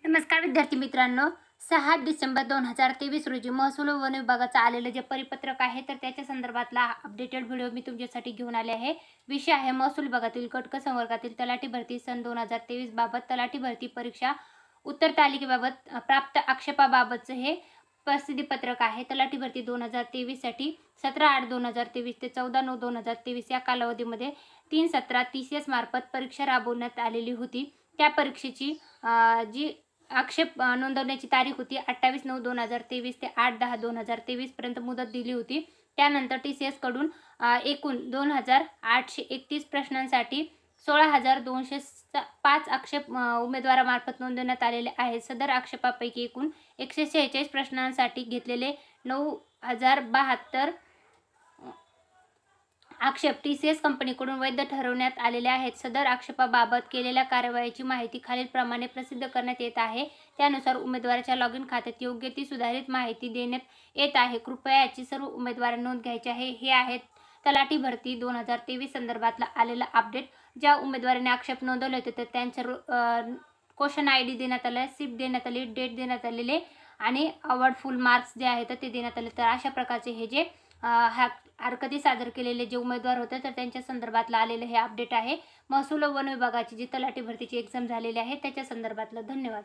नमस्कार विद्यार्थी मित्रांनो, 6 डिसेंबर 2023 रोजी महसूल व वन विभागाचं आलेलं जे परिपत्रक आहे तर त्याच्या संदर्भातला अपडेटेड व्हिडिओ मी तुमच्यासाठी घेऊन आले आहे। विषय आहे महसूल विभागातील कटक संवर्गातील तलाठी भरती सन 2023 बाबत तलाठी भरती परीक्षा उत्तर तालिकेबाबत प्राप्त आक्षेपाबाबतचं हे प्रसिद्धी पत्रक आहे। तलाठी भरती 2023 साठी 17/8/2023 ते 14/9/2023 या कालावधीमध्ये 3 सत्रात TCS मार्फत परीक्षा राबवण्यात आलेली होती। त्या परीक्षेची जी आक्षेप नोंदवण्याची तारीख होती 28/9/2023 ते 8/10/2023 पर्यंत मुदत दिली होती। त्यानंतर TCS कडून एकूण 2831 प्रश्नांसाठी 16,205 आक्षेप उमेदवारामार्फत नोंदवण्यात आलेले आहेत। सदर आक्षेपापैकी एकूण 146 प्रश्नांसाठी घेतलेले 9,072 आक्षेप TCS कंपनीकडून वैध ठरवण्यात आलेले आहेत। सदर आक्षेपाबाबत केलेल्या कार्यवाहीची माहिती खालीलप्रमाणे प्रसिद्ध करण्यात येत आहे। त्यानुसार उमेदवाराच्या लॉगिन खात्यात योग्य ती सुधारित माहिती देण्यात येत आहे। कृपया याची सर्व उमेदवारांनी नोंद घ्यायची आहे। हे आहेत तलाठी भरती 2023 संदर्भातला आलेला अपडेट। ज्या उमेदवारांनी आक्षेप नोंदवले होते तर त्यांचं क्वेश्चन ID देण्यात आलं, सिप देण्यात आली, डेट देण्यात आलेले आणि अवॉर्ड फुल मार्क्स जे आहेत ते देण्यात आले। तर अशा प्रकारचे हे जे हरकती सादर केलेले जे उमेदवार होते तर त्यांच्या संदर्भातलं आलेलं हे अपडेट आहे। महसूल व वन विभागाची जी तलाठी भरतीची एक्झाम झालेली आहे त्याच्या संदर्भातलं। धन्यवाद।